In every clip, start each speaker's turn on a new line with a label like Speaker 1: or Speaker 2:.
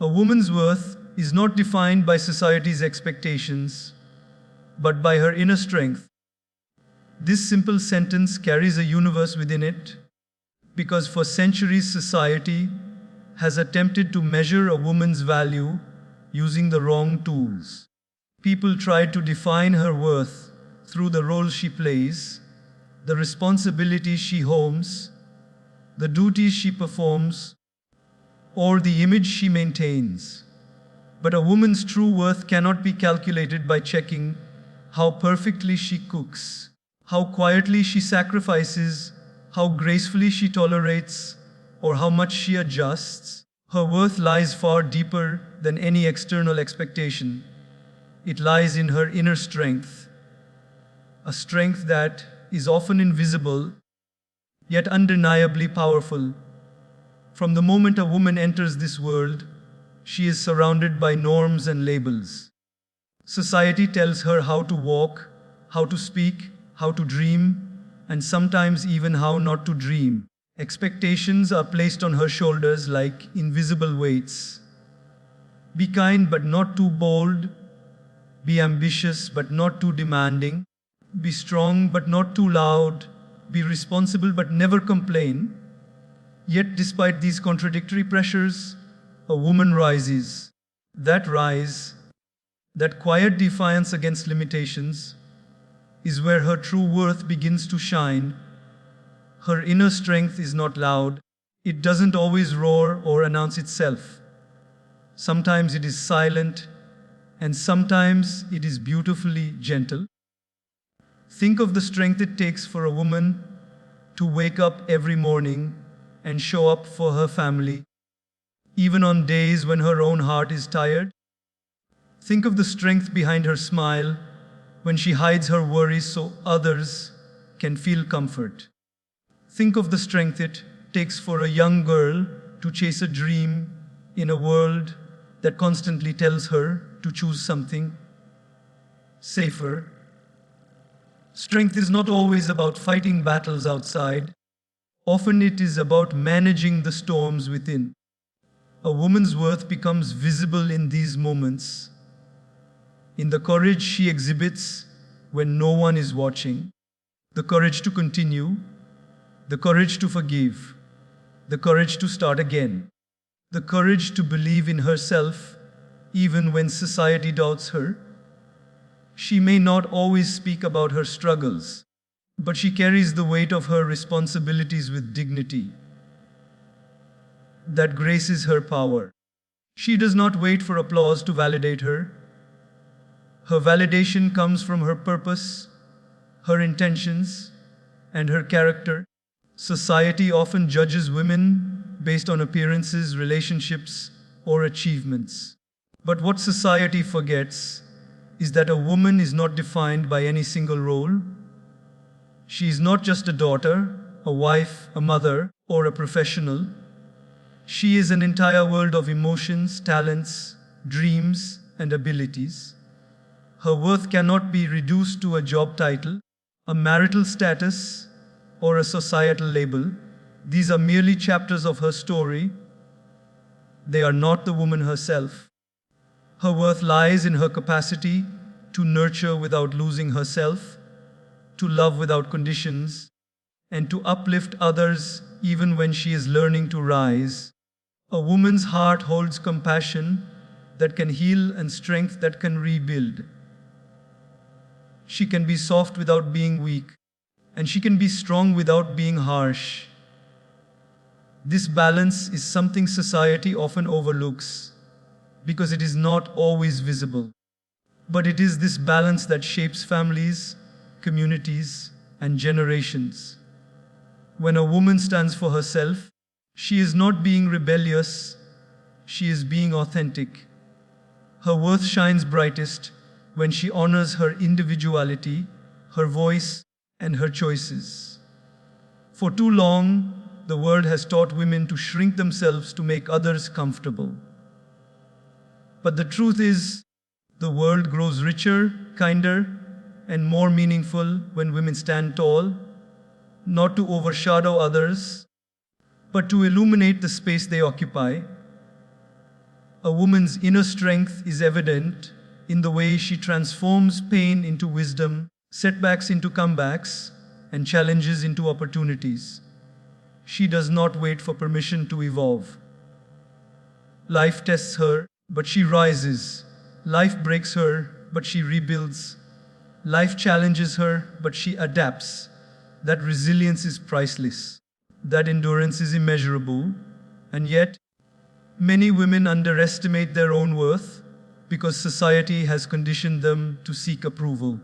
Speaker 1: A woman's worth is not defined by society's expectations, but by her inner strength. This simple sentence carries a universe within it, because for centuries society has attempted to measure a woman's value using the wrong tools. People tried to define her worth through the role she plays, the responsibilities she holds, the duties she performs, or the image she maintains. But a woman's true worth cannot be calculated by checking how perfectly she cooks, how quietly she sacrifices, how gracefully she tolerates, or how much she adjusts. Her worth lies far deeper than any external expectation. It lies in her inner strength, a strength that is often invisible, yet undeniably powerful. From the moment a woman enters this world, she is surrounded by norms and labels. Society tells her how to walk, how to speak, how to dream, and sometimes even how not to dream. Expectations are placed on her shoulders like invisible weights. Be kind but not too bold. Be ambitious but not too demanding. Be strong but not too loud. Be responsible but never complain. Yet despite these contradictory pressures, a woman rises. That rise, that quiet defiance against limitations, is where her true worth begins to shine. Her inner strength is not loud. It doesn't always roar or announce itself. Sometimes it is silent, and sometimes it is beautifully gentle. Think of the strength it takes for a woman to wake up every morning and show up for her family, even on days when her own heart is tired. Think of the strength behind her smile when she hides her worries so others can feel comfort. Think of the strength it takes for a young girl to chase a dream in a world that constantly tells her to choose something safer. Strength is not always about fighting battles outside. Often it is about managing the storms within. A woman's worth becomes visible in these moments, in the courage she exhibits when no one is watching, the courage to continue, the courage to forgive, the courage to start again, the courage to believe in herself even when society doubts her. She may not always speak about her struggles, but she carries the weight of her responsibilities with dignity that graces her power. She does not wait for applause to validate her. Her validation comes from her purpose, her intentions, and her character. Society often judges women based on appearances, relationships, or achievements. But what society forgets is that a woman is not defined by any single role. She is not just a daughter, a wife, a mother, or a professional. She is an entire world of emotions, talents, dreams, and abilities. Her worth cannot be reduced to a job title, a marital status, or a societal label. These are merely chapters of her story. They are not the woman herself. Her worth lies in her capacity to nurture without losing herself, to love without conditions, and to uplift others even when she is learning to rise. A woman's heart holds compassion that can heal and strength that can rebuild. She can be soft without being weak, and she can be strong without being harsh. This balance is something society often overlooks because it is not always visible. But it is this balance that shapes families, communities, and generations. When a woman stands for herself, she is not being rebellious, she is being authentic. Her worth shines brightest when she honors her individuality, her voice, and her choices. For too long, the world has taught women to shrink themselves to make others comfortable. But the truth is, the world grows richer, kinder, and more meaningful when women stand tall, not to overshadow others, but to illuminate the space they occupy. A woman's inner strength is evident in the way she transforms pain into wisdom, setbacks into comebacks, and challenges into opportunities. She does not wait for permission to evolve. Life tests her, but she rises. Life breaks her, but she rebuilds. Life challenges her, but she adapts. That resilience is priceless. That endurance is immeasurable. And yet, many women underestimate their own worth because society has conditioned them to seek approval.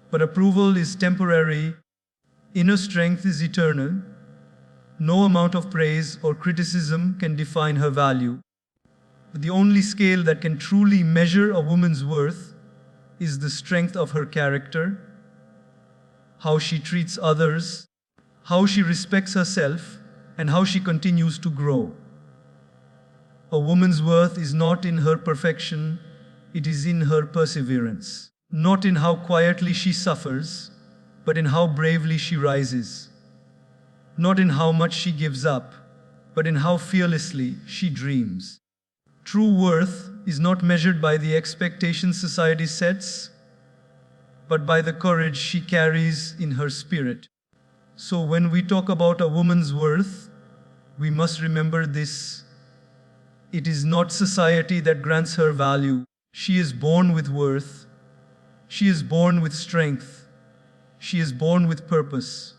Speaker 1: But approval is temporary. Inner strength is eternal. No amount of praise or criticism can define her value. But the only scale that can truly measure a woman's worth is the strength of her character, how she treats others, how she respects herself, and how she continues to grow. A woman's worth is not in her perfection, it is in her perseverance. Not in how quietly she suffers, but in how bravely she rises. Not in how much she gives up, but in how fearlessly she dreams. True worth is not measured by the expectations society sets, but by the courage she carries in her spirit. So when we talk about a woman's worth, we must remember this. It is not society that grants her value. She is born with worth. She is born with strength. She is born with purpose.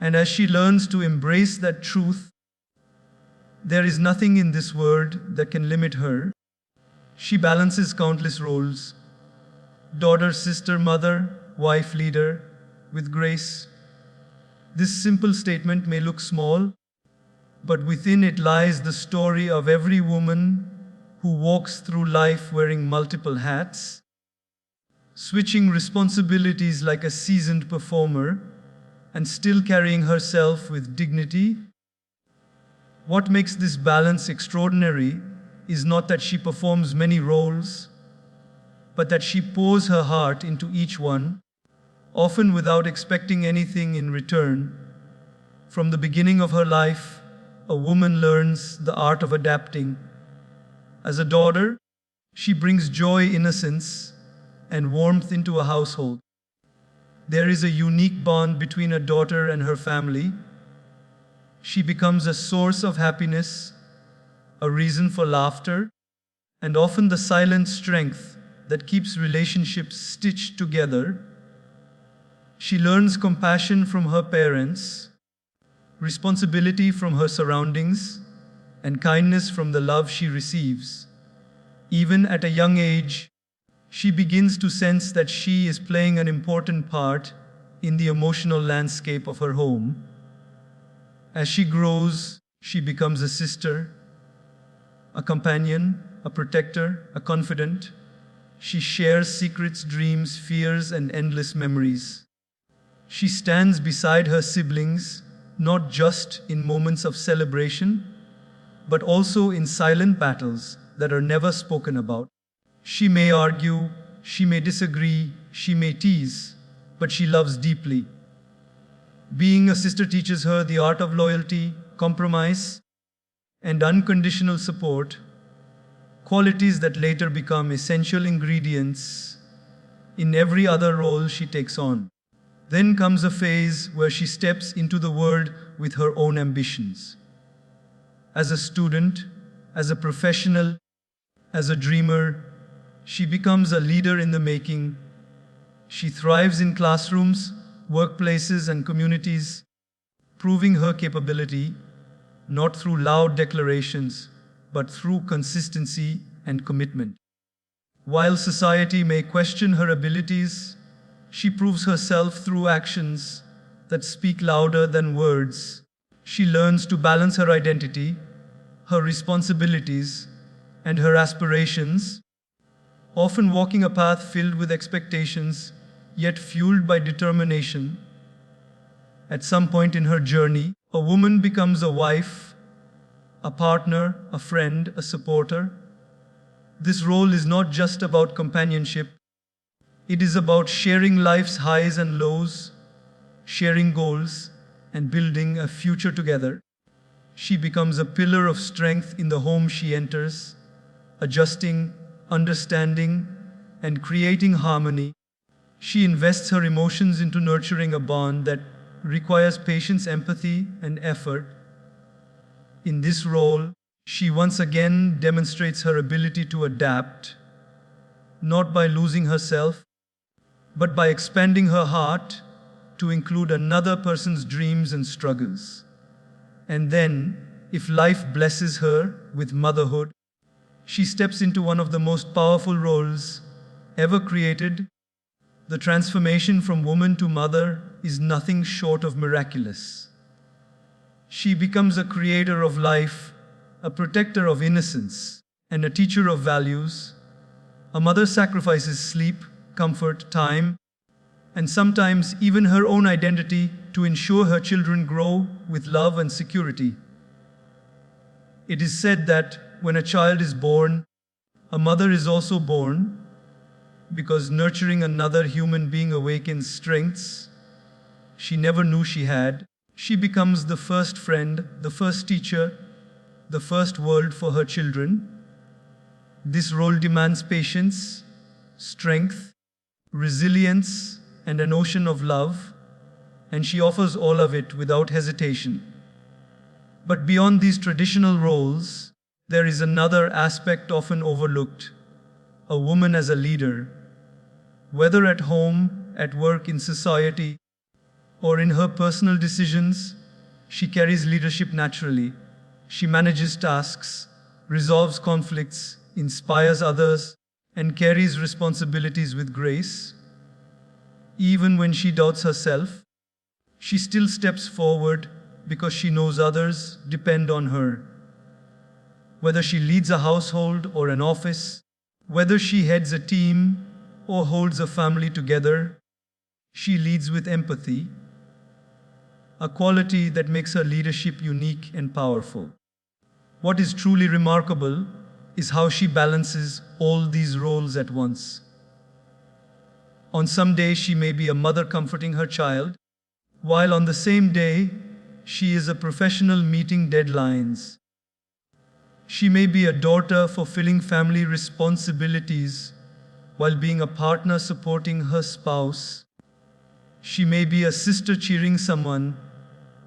Speaker 1: And as she learns to embrace that truth, there is nothing in this world that can limit her. She balances countless roles: daughter, sister, mother, wife, leader, with grace. This simple statement may look small, but within it lies the story of every woman who walks through life wearing multiple hats, switching responsibilities like a seasoned performer, and still carrying herself with dignity. What makes this balance extraordinary is not that she performs many roles, but that she pours her heart into each one, often without expecting anything in return. From the beginning of her life, a woman learns the art of adapting. As a daughter, she brings joy, innocence, and warmth into a household. There is a unique bond between a daughter and her family. She becomes a source of happiness, a reason for laughter, and often the silent strength that keeps relationships stitched together. She learns compassion from her parents, responsibility from her surroundings, and kindness from the love she receives. Even at a young age, she begins to sense that she is playing an important part in the emotional landscape of her home. As she grows, she becomes a sister, a companion, a protector, a confidant. She shares secrets, dreams, fears, and endless memories. She stands beside her siblings, not just in moments of celebration, but also in silent battles that are never spoken about. She may argue, she may disagree, she may tease, but she loves deeply. Being a sister teaches her the art of loyalty, compromise, and unconditional support, qualities that later become essential ingredients in every other role she takes on. Then comes a phase where she steps into the world with her own ambitions. As a student, as a professional, as a dreamer, she becomes a leader in the making. She thrives in classrooms, workplaces, and communities, proving her capability not through loud declarations, but through consistency and commitment. While society may question her abilities, she proves herself through actions that speak louder than words. She learns to balance her identity, her responsibilities, and her aspirations, often walking a path filled with expectations, yet fueled by determination. At some point in her journey, a woman becomes a wife, a partner, a friend, a supporter. This role is not just about companionship. It is about sharing life's highs and lows, sharing goals, and building a future together. She becomes a pillar of strength in the home she enters, adjusting, understanding, and creating harmony. She invests her emotions into nurturing a bond that requires patience, empathy, and effort. In this role, she once again demonstrates her ability to adapt, not by losing herself, but by expanding her heart to include another person's dreams and struggles. And then, if life blesses her with motherhood, she steps into one of the most powerful roles ever created. The transformation from woman to mother is nothing short of miraculous. She becomes a creator of life, a protector of innocence, and a teacher of values. A mother sacrifices sleep, comfort, time, and sometimes even her own identity to ensure her children grow with love and security. It is said that when a child is born, a mother is also born, because nurturing another human being awakens strengths she never knew she had. She becomes the first friend, the first teacher, the first world for her children. This role demands patience, strength, resilience, and an ocean of love, and she offers all of it without hesitation. But beyond these traditional roles, there is another aspect often overlooked: a woman as a leader. Whether at home, at work, in society, or in her personal decisions, she carries leadership naturally. She manages tasks, resolves conflicts, inspires others, and carries responsibilities with grace. Even when she doubts herself, she still steps forward because she knows others depend on her. Whether she leads a household or an office, whether she heads a team or holds a family together, she leads with empathy, a quality that makes her leadership unique and powerful. What is truly remarkable is how she balances all these roles at once. On some days she may be a mother comforting her child, while on the same day she is a professional meeting deadlines. She may be a daughter fulfilling family responsibilities while being a partner supporting her spouse. She may be a sister cheering someone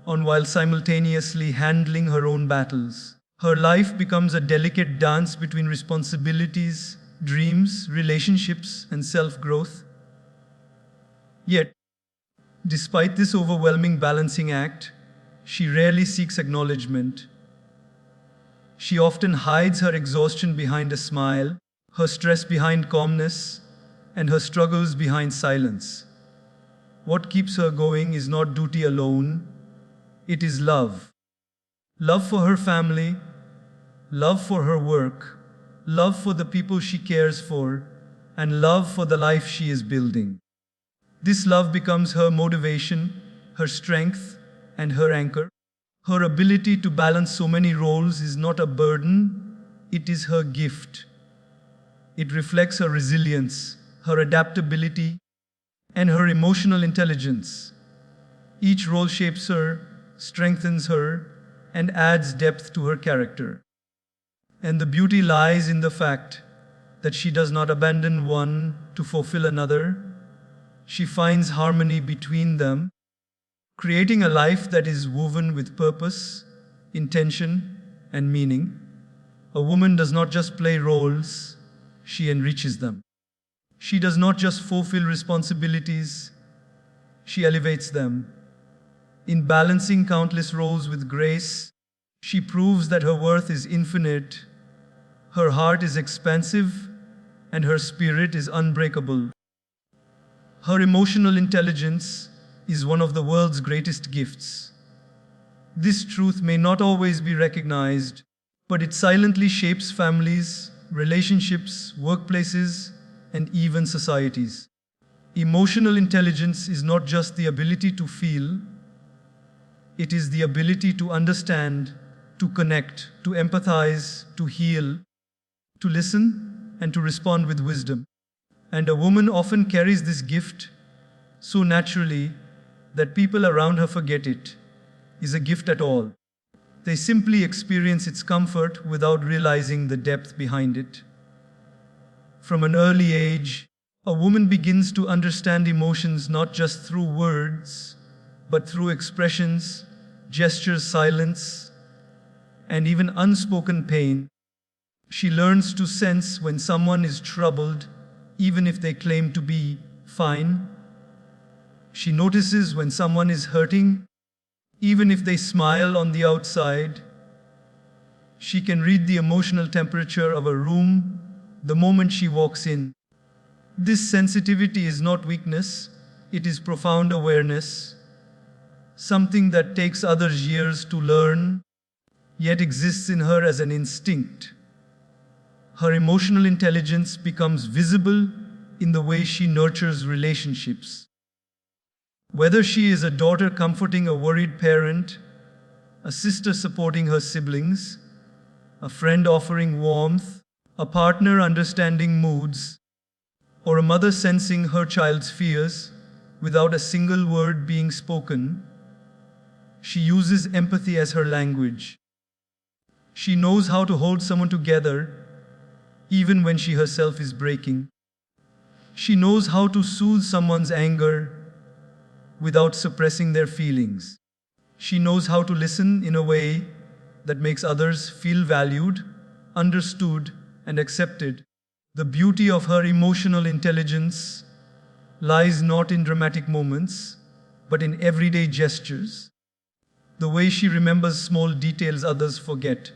Speaker 1: on while simultaneously handling her own battles. Her life becomes a delicate dance between responsibilities, dreams, relationships, and self-growth. Yet, despite this overwhelming balancing act, she rarely seeks acknowledgement. She often hides her exhaustion behind a smile, her stress behind calmness, and her struggles behind silence. What keeps her going is not duty alone, it is love. Love for her family, love for her work, love for the people she cares for, and love for the life she is building. This love becomes her motivation, her strength, and her anchor. Her ability to balance so many roles is not a burden, it is her gift. It reflects her resilience, her adaptability, and her emotional intelligence. Each role shapes her, strengthens her, and adds depth to her character. And the beauty lies in the fact that she does not abandon one to fulfill another. She finds harmony between them, creating a life that is woven with purpose, intention, and meaning. A woman does not just play roles, she enriches them. She does not just fulfill responsibilities, she elevates them. In balancing countless roles with grace, she proves that her worth is infinite, her heart is expansive, and her spirit is unbreakable. Her emotional intelligence is one of the world's greatest gifts. This truth may not always be recognized, but it silently shapes families, relationships, workplaces, and even societies. Emotional intelligence is not just the ability to feel, it is the ability to understand, to connect, to empathize, to heal, to listen, and to respond with wisdom. And a woman often carries this gift so naturally that people around her forget it is a gift at all. They simply experience its comfort without realizing the depth behind it. From an early age, a woman begins to understand emotions not just through words, but through expressions, gestures, silence, and even unspoken pain. She learns to sense when someone is troubled, even if they claim to be fine. She notices when someone is hurting, even if they smile on the outside. She can read the emotional temperature of a room the moment she walks in. This sensitivity is not weakness, it is profound awareness, something that takes others years to learn, yet exists in her as an instinct. Her emotional intelligence becomes visible in the way she nurtures relationships. Whether she is a daughter comforting a worried parent, a sister supporting her siblings, a friend offering warmth, a partner understanding moods, or a mother sensing her child's fears without a single word being spoken, she uses empathy as her language. She knows how to hold someone together even when she herself is breaking. She knows how to soothe someone's anger without suppressing their feelings. She knows how to listen in a way that makes others feel valued, understood, and accepted. The beauty of her emotional intelligence lies not in dramatic moments, but in everyday gestures. The way she remembers small details others forget.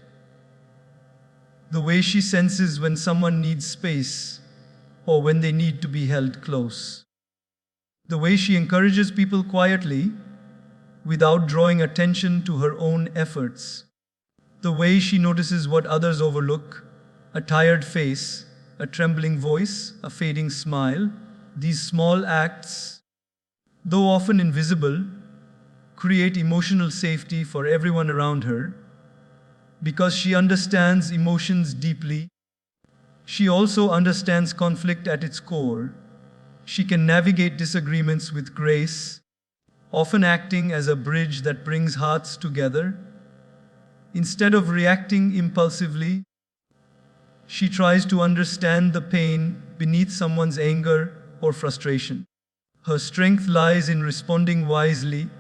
Speaker 1: The way she senses when someone needs space or when they need to be held close. The way she encourages people quietly without drawing attention to her own efforts. The way she notices what others overlook, a tired face, a trembling voice, a fading smile. These small acts, though often invisible, create emotional safety for everyone around her. Because she understands emotions deeply, she also understands conflict at its core. She can navigate disagreements with grace, often acting as a bridge that brings hearts together. Instead of reacting impulsively, she tries to understand the pain beneath someone's anger or frustration. Her strength lies in responding wisely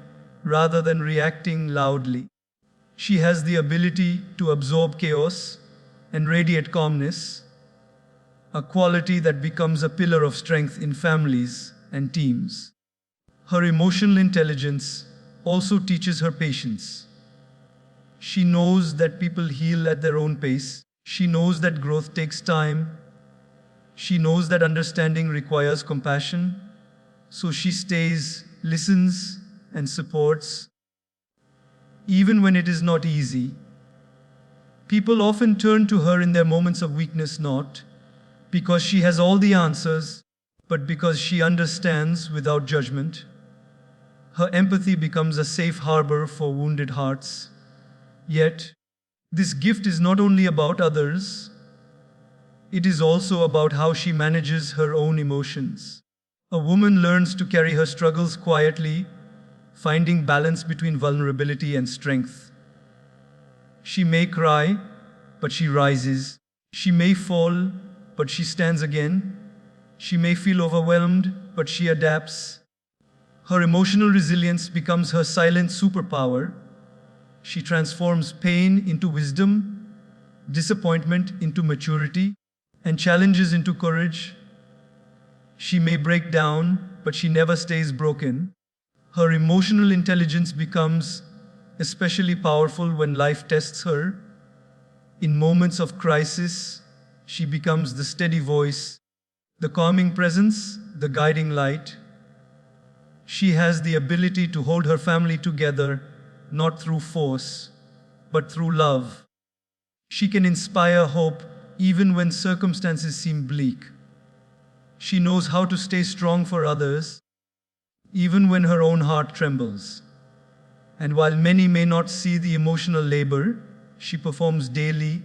Speaker 1: rather than reacting loudly. She has the ability to absorb chaos and radiate calmness, a quality that becomes a pillar of strength in families and teams. Her emotional intelligence also teaches her patience. She knows that people heal at their own pace. She knows that growth takes time. She knows that understanding requires compassion. So she stays, listens, and supports, even when it is not easy. People often turn to her in their moments of weakness, not because she has all the answers, but because she understands without judgment. Her empathy becomes a safe harbor for wounded hearts. Yet, this gift is not only about others, it is also about how she manages her own emotions. A woman learns to carry her struggles quietly, finding balance between vulnerability and strength. She may cry, but she rises. She may fall, but she stands again. She may feel overwhelmed, but she adapts. Her emotional resilience becomes her silent superpower. She transforms pain into wisdom, disappointment into maturity, and challenges into courage. She may break down, but she never stays broken. Her emotional intelligence becomes especially powerful when life tests her. In moments of crisis, she becomes the steady voice, the calming presence, the guiding light. She has the ability to hold her family together, not through force, but through love. She can inspire hope even when circumstances seem bleak. She knows how to stay strong for others, even when her own heart trembles. And while many may not see the emotional labor she performs daily,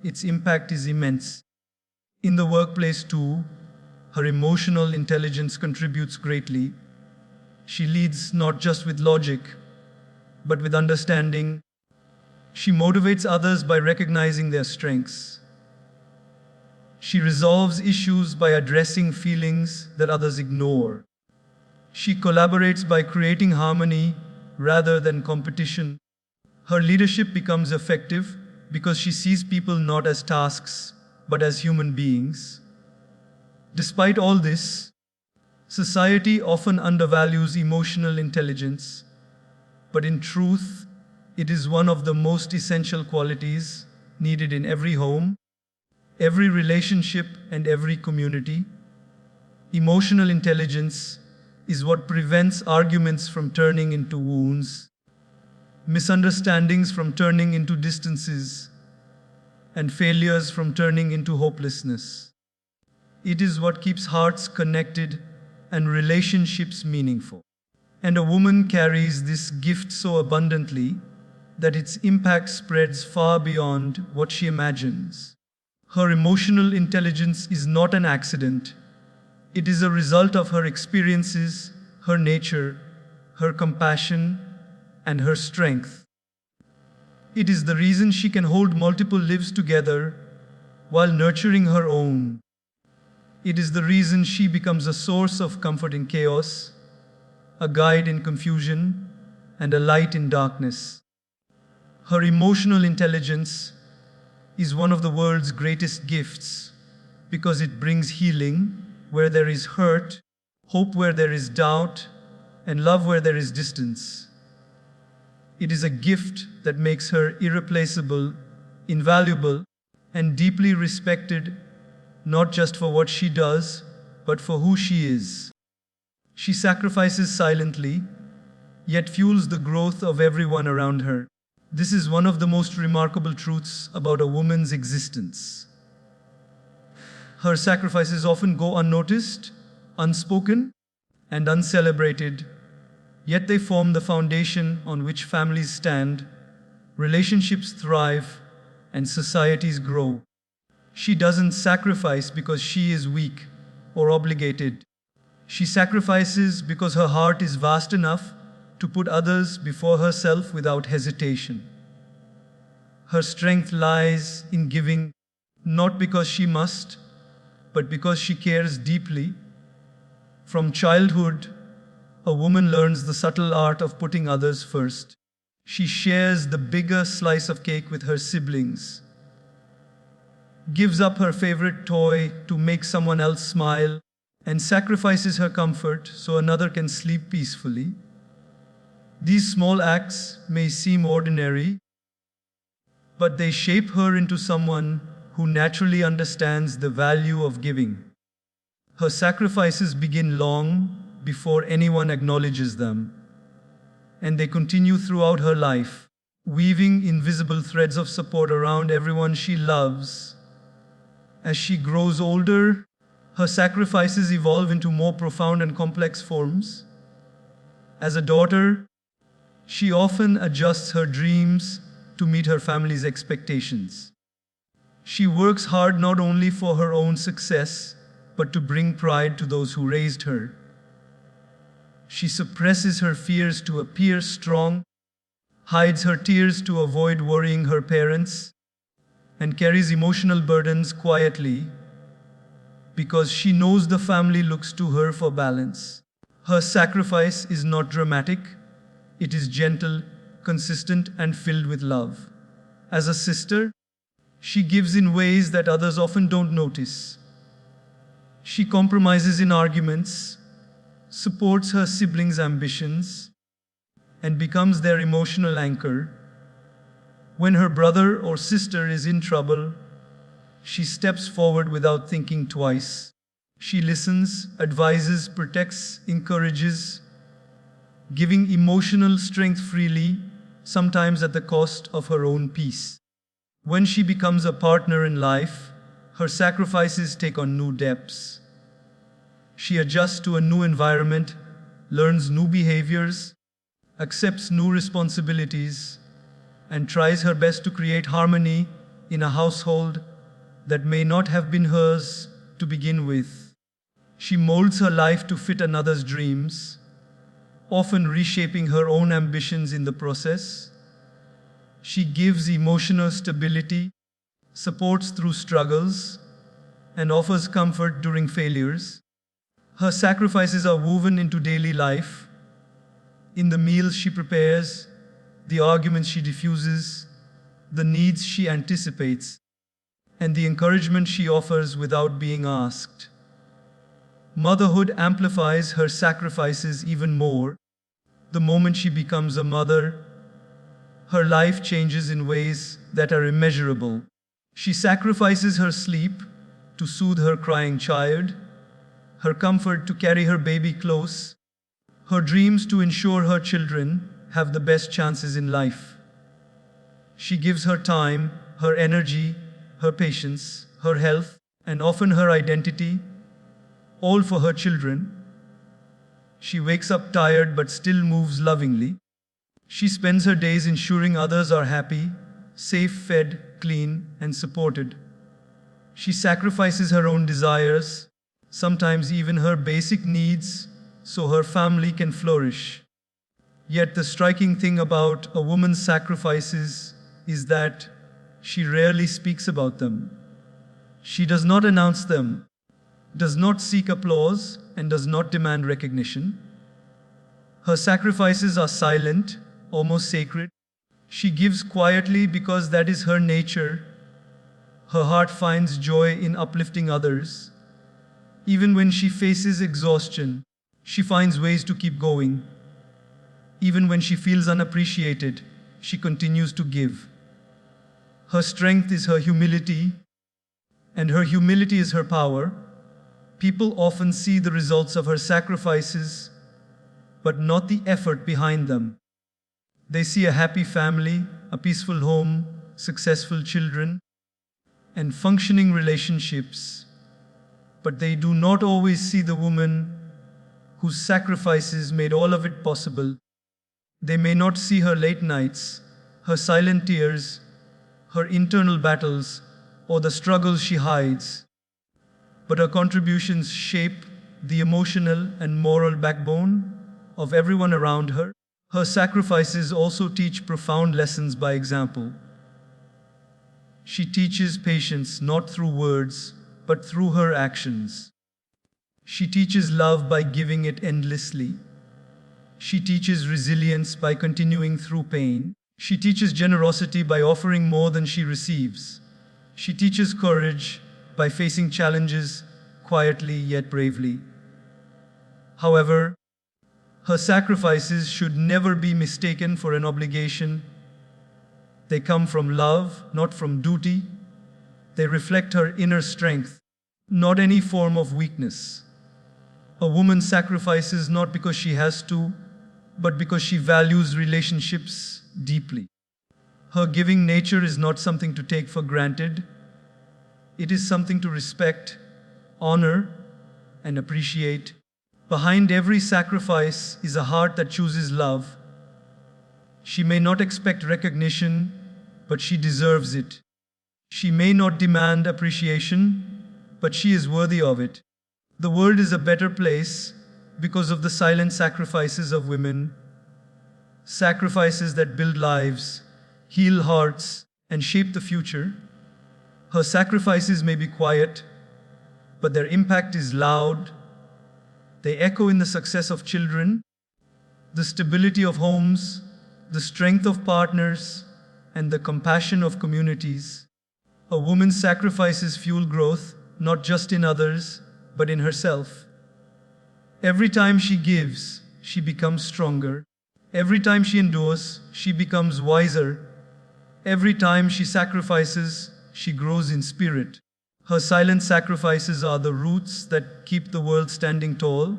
Speaker 1: its impact is immense. In the workplace too, her emotional intelligence contributes greatly. She leads not just with logic, but with understanding. She motivates others by recognizing their strengths. She resolves issues by addressing feelings that others ignore. She collaborates by creating harmony rather than competition. Her leadership becomes effective because she sees people not as tasks but as human beings. Despite all this, society often undervalues emotional intelligence, but in truth, it is one of the most essential qualities needed in every home, every relationship, and every community. Emotional intelligence is what prevents arguments from turning into wounds, misunderstandings from turning into distances, and failures from turning into hopelessness. It is what keeps hearts connected and relationships meaningful. And a woman carries this gift so abundantly that its impact spreads far beyond what she imagines. Her emotional intelligence is not an accident. It is a result of her experiences, her nature, her compassion, and her strength. It is the reason she can hold multiple lives together while nurturing her own. It is the reason she becomes a source of comfort in chaos, a guide in confusion, and a light in darkness. Her emotional intelligence is one of the world's greatest gifts because it brings healing where there is hurt, hope where there is doubt, and love where there is distance. It is a gift that makes her irreplaceable, invaluable, and deeply respected, not just for what she does, but for who she is. She sacrifices silently, yet fuels the growth of everyone around her. This is one of the most remarkable truths about a woman's existence. Her sacrifices often go unnoticed, unspoken, and uncelebrated, yet they form the foundation on which families stand, relationships thrive, and societies grow. She doesn't sacrifice because she is weak or obligated. She sacrifices because her heart is vast enough to put others before herself without hesitation. Her strength lies in giving, not because she must, but because she cares deeply. From childhood, a woman learns the subtle art of putting others first. She shares the bigger slice of cake with her siblings, gives up her favorite toy to make someone else smile, and sacrifices her comfort so another can sleep peacefully. These small acts may seem ordinary, but they shape her into someone who naturally understands the value of giving. Her sacrifices begin long before anyone acknowledges them, and they continue throughout her life, weaving invisible threads of support around everyone she loves. As she grows older, her sacrifices evolve into more profound and complex forms. As a daughter, she often adjusts her dreams to meet her family's expectations. She works hard not only for her own success, but to bring pride to those who raised her. She suppresses her fears to appear strong, hides her tears to avoid worrying her parents, and carries emotional burdens quietly because she knows the family looks to her for balance. Her sacrifice is not dramatic, it is gentle, consistent, and filled with love. As a sister, she gives in ways that others often don't notice. She compromises in arguments, supports her siblings' ambitions, and becomes their emotional anchor. When her brother or sister is in trouble, she steps forward without thinking twice. She listens, advises, protects, encourages, giving emotional strength freely, sometimes at the cost of her own peace. When she becomes a partner in life, her sacrifices take on new depths. She adjusts to a new environment, learns new behaviors, accepts new responsibilities, and tries her best to create harmony in a household that may not have been hers to begin with. She molds her life to fit another's dreams, often reshaping her own ambitions in the process. She gives emotional stability, supports through struggles, and offers comfort during failures. Her sacrifices are woven into daily life, in the meals she prepares, the arguments she diffuses, the needs she anticipates, and the encouragement she offers without being asked. Motherhood amplifies her sacrifices even more. The moment she becomes a mother, her life changes in ways that are immeasurable. She sacrifices her sleep to soothe her crying child, her comfort to carry her baby close, her dreams to ensure her children have the best chances in life. She gives her time, her energy, her patience, her health, and often her identity, all for her children. She wakes up tired but still moves lovingly. She spends her days ensuring others are happy, safe, fed, clean, and supported. She sacrifices her own desires, sometimes even her basic needs, so her family can flourish. Yet the striking thing about a woman's sacrifices is that she rarely speaks about them. She does not announce them, does not seek applause, and does not demand recognition. Her sacrifices are silent, almost sacred. She gives quietly because that is her nature. Her heart finds joy in uplifting others. Even when she faces exhaustion, she finds ways to keep going. Even when she feels unappreciated, she continues to give. Her strength is her humility, and her humility is her power. People often see the results of her sacrifices, but not the effort behind them. They see a happy family, a peaceful home, successful children, and functioning relationships. But they do not always see the woman whose sacrifices made all of it possible. They may not see her late nights, her silent tears, her internal battles, or the struggles she hides. But her contributions shape the emotional and moral backbone of everyone around her. Her sacrifices also teach profound lessons by example. She teaches patience not through words, but through her actions. She teaches love by giving it endlessly. She teaches resilience by continuing through pain. She teaches generosity by offering more than she receives. She teaches courage by facing challenges quietly yet bravely. However, her sacrifices should never be mistaken for an obligation. They come from love, not from duty. They reflect her inner strength, not any form of weakness. A woman sacrifices not because she has to, but because she values relationships deeply. Her giving nature is not something to take for granted. It is something to respect, honor, and appreciate. Behind every sacrifice is a heart that chooses love. She may not expect recognition, but she deserves it. She may not demand appreciation, but she is worthy of it. The world is a better place because of the silent sacrifices of women, sacrifices that build lives, heal hearts, and shape the future. Her sacrifices may be quiet, but their impact is loud. They echo in the success of children, the stability of homes, the strength of partners, and the compassion of communities. A woman's sacrifices fuel growth, not just in others, but in herself. Every time she gives, she becomes stronger. Every time she endures, she becomes wiser. Every time she sacrifices, she grows in spirit. Her silent sacrifices are the roots that keep the world standing tall,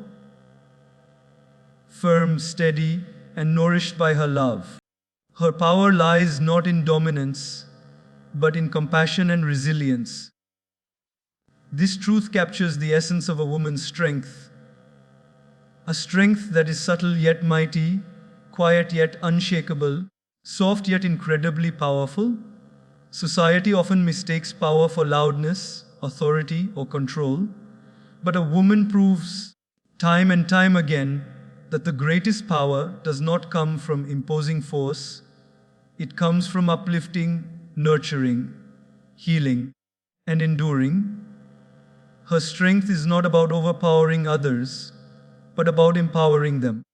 Speaker 1: firm, steady, and nourished by her love. Her power lies not in dominance, but in compassion and resilience. This truth captures the essence of a woman's strength, a strength that is subtle yet mighty, quiet yet unshakable, soft yet incredibly powerful. Society often mistakes power for loudness, authority, or control, but a woman proves time and time again that the greatest power does not come from imposing force, It comes from uplifting, nurturing, healing, and enduring. Her strength is not about overpowering others, but about empowering them.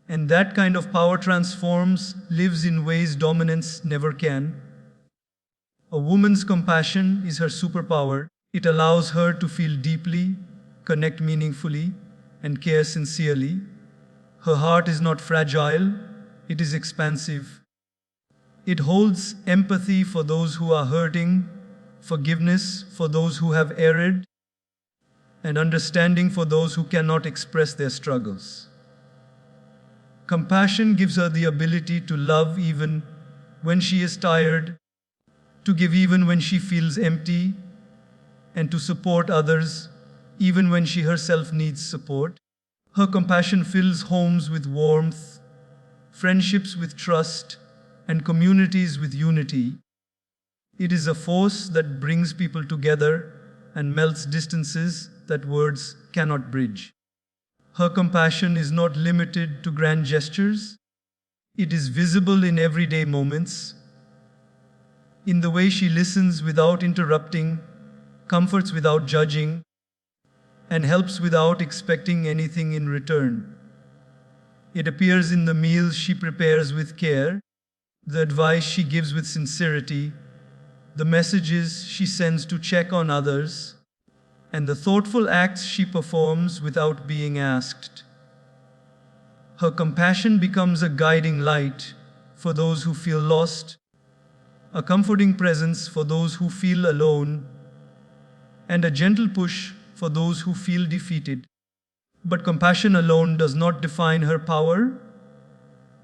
Speaker 1: And that kind of power transforms, lives in ways dominance never can. A woman's compassion is her superpower. It allows her to feel deeply, connect meaningfully, and care sincerely. Her heart is not fragile, it is expansive. It holds empathy for those who are hurting, forgiveness for those who have erred, and understanding for those who cannot express their struggles. Compassion gives her the ability to love even when she is tired, to give even when she feels empty, and to support others even when she herself needs support. Her compassion fills homes with warmth, friendships with trust, and communities with unity. It is a force that brings people together and melts distances that words cannot bridge. Her compassion is not limited to grand gestures. It is visible in everyday moments, in the way she listens without interrupting, comforts without judging, and helps without expecting anything in return. It appears in the meals she prepares with care, the advice she gives with sincerity, the messages she sends to check on others, and the thoughtful acts she performs without being asked. Her compassion becomes a guiding light for those who feel lost, a comforting presence for those who feel alone, and a gentle push for those who feel defeated. But compassion alone does not define her power.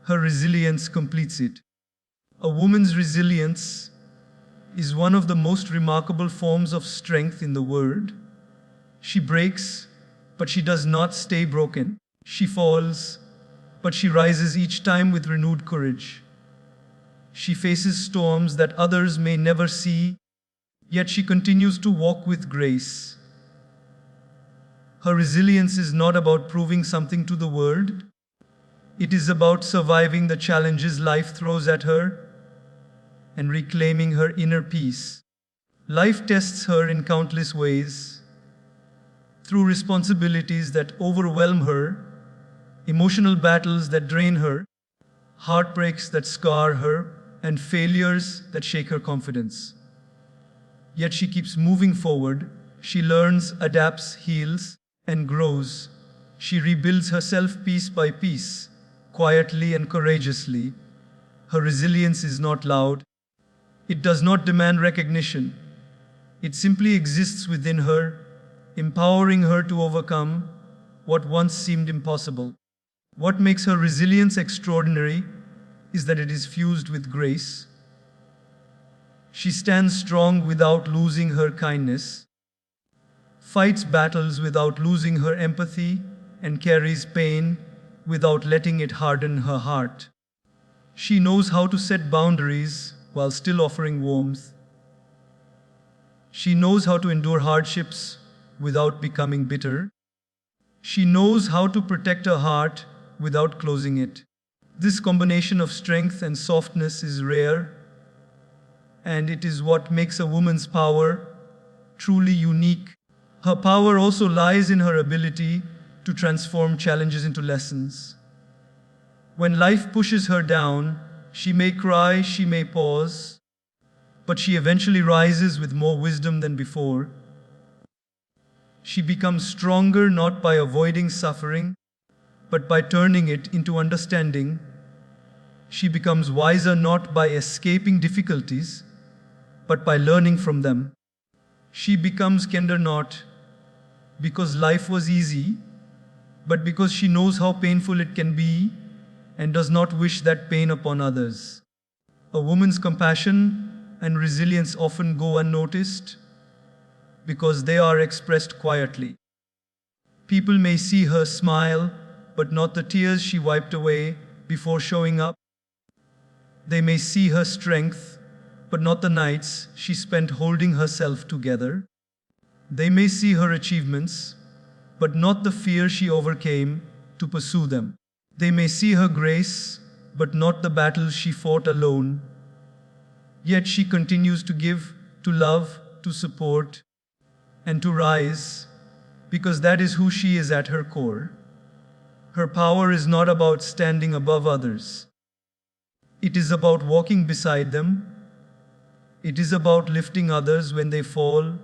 Speaker 1: Her resilience completes it. A woman's resilience is one of the most remarkable forms of strength in the world. She breaks, but she does not stay broken. She falls, but she rises each time with renewed courage. She faces storms that others may never see, yet she continues to walk with grace. Her resilience is not about proving something to the world. It is about surviving the challenges life throws at her and reclaiming her inner peace. Life tests her in countless ways, through responsibilities that overwhelm her, emotional battles that drain her, heartbreaks that scar her, and failures that shake her confidence. Yet she keeps moving forward. She learns, adapts, heals, and grows. She rebuilds herself piece by piece, quietly and courageously. Her resilience is not loud. It does not demand recognition. It simply exists within her, empowering her to overcome what once seemed impossible. What makes her resilience extraordinary is that it is fused with grace. She stands strong without losing her kindness, fights battles without losing her empathy, and carries pain without letting it harden her heart. She knows how to set boundaries while still offering warmth. She knows how to endure hardships without becoming bitter. She knows how to protect her heart without closing it. This combination of strength and softness is rare, and it is what makes a woman's power truly unique. Her power also lies in her ability to transform challenges into lessons. When life pushes her down, she may cry, she may pause, but she eventually rises with more wisdom than before. She becomes stronger not by avoiding suffering, but by turning it into understanding. She becomes wiser not by escaping difficulties, but by learning from them. She becomes kinder not because life was easy, but because she knows how painful it can be and does not wish that pain upon others. A woman's compassion and resilience often go unnoticed because they are expressed quietly. People may see her smile, but not the tears she wiped away before showing up. They may see her strength, but not the nights she spent holding herself together. They may see her achievements, but not the fear she overcame to pursue them. They may see her grace, but not the battles she fought alone Yet she continues to give, to love, to support, and to rise, because that is who she is at her core. Her power is not about standing above others. It is about walking beside them. It is about lifting others when they fall,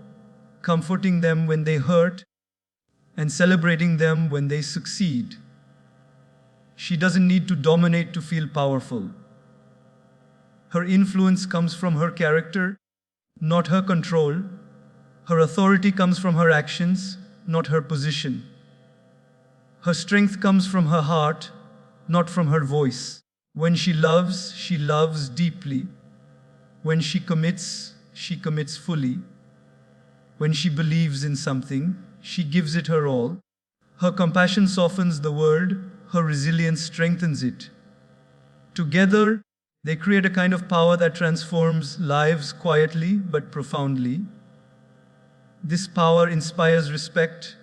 Speaker 1: comforting them when they hurt, and celebrating them when they succeed. She doesn't need to dominate to feel powerful. Her influence comes from her character, not her control. Her authority comes from her actions, not her position. Her strength comes from her heart, not from her voice. When she loves deeply. When she commits fully. When she believes in something, she gives it her all. Her compassion softens the world, her resilience strengthens it. Together, they create a kind of power that transforms lives quietly but profoundly. This power inspires respect,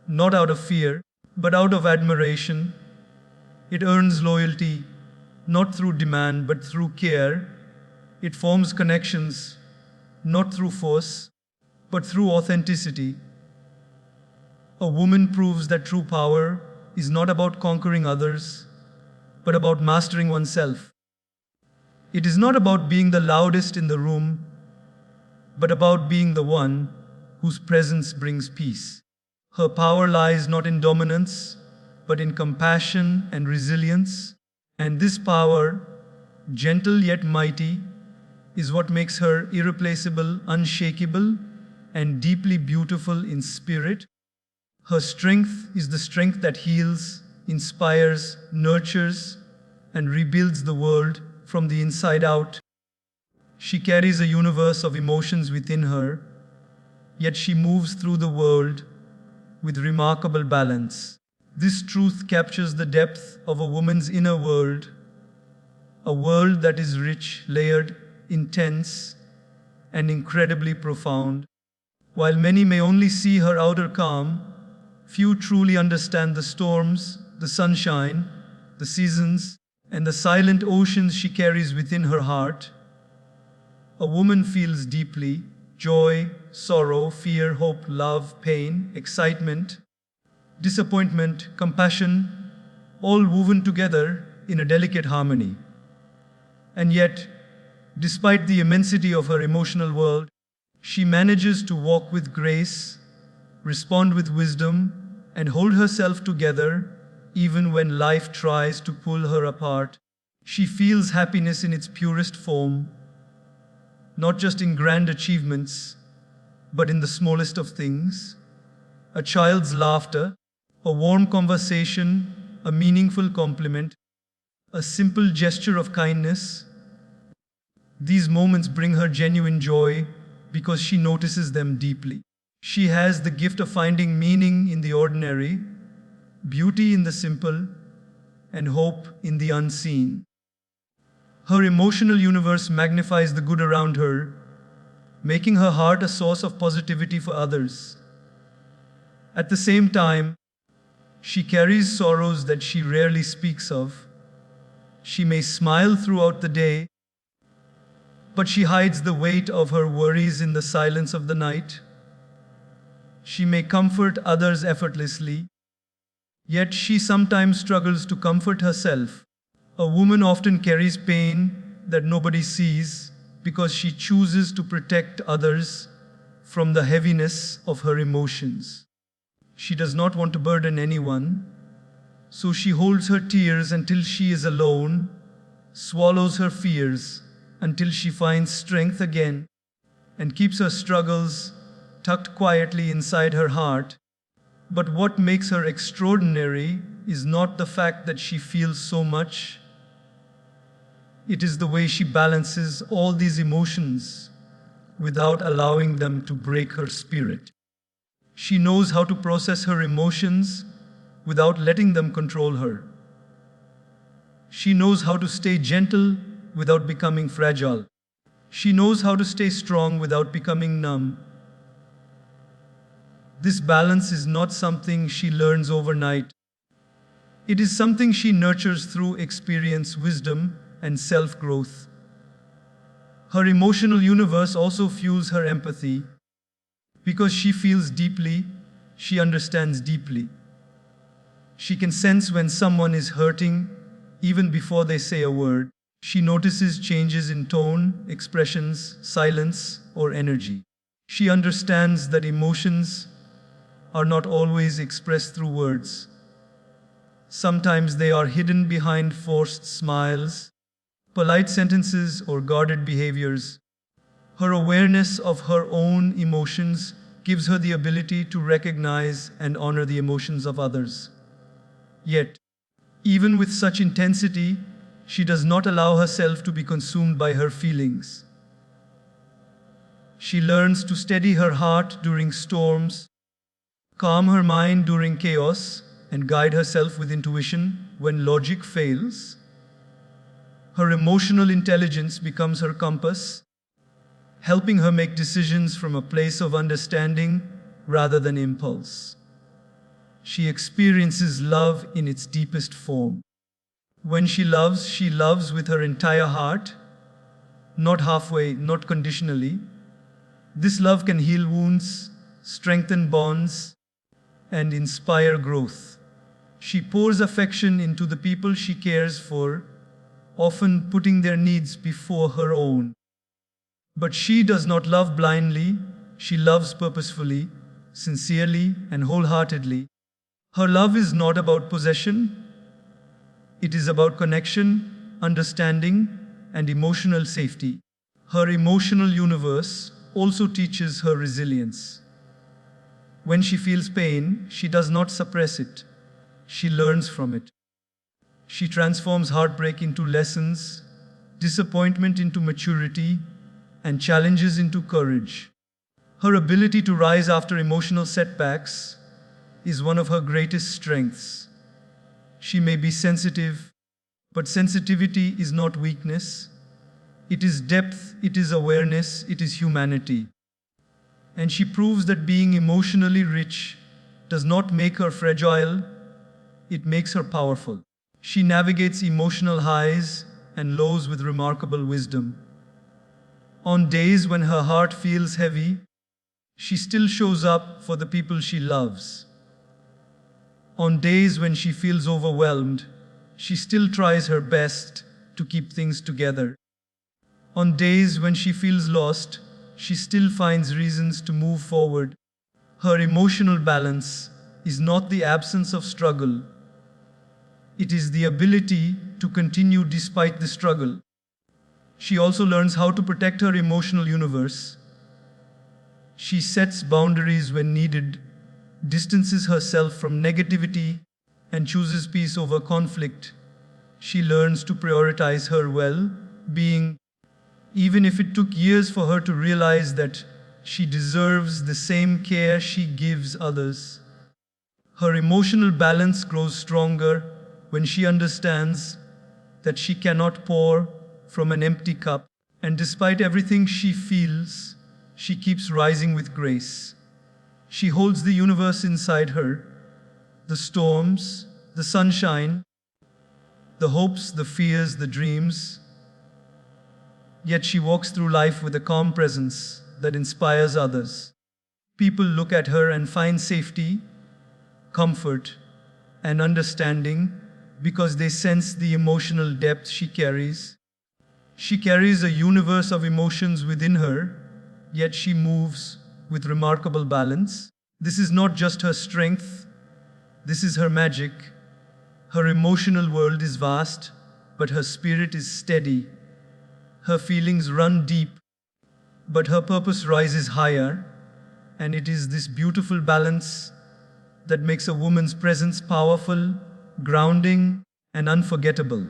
Speaker 1: not out of fear, but out of admiration. It earns loyalty, not through demand but through care. It forms connections, not through force, but through authenticity. A woman proves that true power is not about conquering others, but about mastering oneself. It is not about being the loudest in the room, but about being the one whose presence brings peace. Her power lies not in dominance, but in compassion and resilience. And this power, gentle yet mighty, is what makes her irreplaceable, unshakable, and deeply beautiful in spirit. Her strength is the strength that heals, inspires, nurtures, and rebuilds the world from the inside out. She carries a universe of emotions within her, yet she moves through the world with remarkable balance. This truth captures the depth of a woman's inner world, a world that is rich, layered, intense, and incredibly profound. While many may only see her outer calm, few truly understand the storms, the sunshine, the seasons, and the silent oceans she carries within her heart. A woman feels deeply joy, sorrow, fear, hope, love, pain, excitement, disappointment, compassion, all woven together in a delicate harmony. And yet, despite the immensity of her emotional world, she manages to walk with grace, respond with wisdom, and hold herself together even when life tries to pull her apart. She feels happiness in its purest form, not just in grand achievements, but in the smallest of things. A child's laughter, a warm conversation, a meaningful compliment, a simple gesture of kindness. These moments bring her genuine joy because she notices them deeply. She has the gift of finding meaning in the ordinary, beauty in the simple, and hope in the unseen. Her emotional universe magnifies the good around her, making her heart a source of positivity for others. At the same time, she carries sorrows that she rarely speaks of. She may smile throughout the day, but she hides the weight of her worries in the silence of the night. She may comfort others effortlessly, yet she sometimes struggles to comfort herself. A woman often carries pain that nobody sees because she chooses to protect others from the heaviness of her emotions. She does not want to burden anyone, so she holds her tears until she is alone, swallows her fears until she finds strength again, and keeps her struggles tucked quietly inside her heart. But what makes her extraordinary is not the fact that she feels so much. It is the way she balances all these emotions without allowing them to break her spirit. She knows how to process her emotions without letting them control her. She knows how to stay gentle without becoming fragile. She knows how to stay strong without becoming numb. This balance is not something she learns overnight. It is something she nurtures through experience, wisdom, and self-growth. Her emotional universe also fuels her empathy. Because she feels deeply, she understands deeply. She can sense when someone is hurting even before they say a word. She notices changes in tone, expressions, silence, or energy. She understands that emotions are not always expressed through words. Sometimes they are hidden behind forced smiles, polite sentences, or guarded behaviors. Her awareness of her own emotions gives her the ability to recognize and honor the emotions of others. Yet, even with such intensity, she does not allow herself to be consumed by her feelings. She learns to steady her heart during storms, calm her mind during chaos, and guide herself with intuition when logic fails. Her emotional intelligence becomes her compass, helping her make decisions from a place of understanding rather than impulse. She experiences love in its deepest form. When she loves with her entire heart, not halfway, not conditionally. This love can heal wounds, strengthen bonds, and inspire growth. She pours affection into the people she cares for, often putting their needs before her own. But she does not love blindly, she loves purposefully, sincerely, and wholeheartedly. Her love is not about possession, it is about connection, understanding, and emotional safety. Her emotional universe also teaches her resilience. When she feels pain, she does not suppress it, she learns from it. She transforms heartbreak into lessons, disappointment into maturity, and challenges into courage. Her ability to rise after emotional setbacks is one of her greatest strengths. She may be sensitive, but sensitivity is not weakness. It is depth, it is awareness, it is humanity. And she proves that being emotionally rich does not make her fragile, it makes her powerful. She navigates emotional highs and lows with remarkable wisdom. On days when her heart feels heavy, she still shows up for the people she loves. On days when she feels overwhelmed, she still tries her best to keep things together. On days when she feels lost, she still finds reasons to move forward. Her emotional balance is not the absence of struggle, it is the ability to continue despite the struggle. She also learns how to protect her emotional universe. She sets boundaries when needed, distances herself from negativity, and chooses peace over conflict. She learns to prioritize her well-being, even if it took years for her to realize that she deserves the same care she gives others. Her emotional balance grows stronger when she understands that she cannot pour from an empty cup, and despite everything she feels, she keeps rising with grace. She holds the universe inside her, the storms, the sunshine, the hopes, the fears, the dreams. Yet she walks through life with a calm presence that inspires others. People look at her and find safety, comfort, and understanding because they sense the emotional depth she carries. She carries a universe of emotions within her, yet she moves with remarkable balance. This is not just her strength, this is her magic. Her emotional world is vast, but her spirit is steady. Her feelings run deep, but her purpose rises higher, and it is this beautiful balance that makes a woman's presence powerful, grounding, and unforgettable.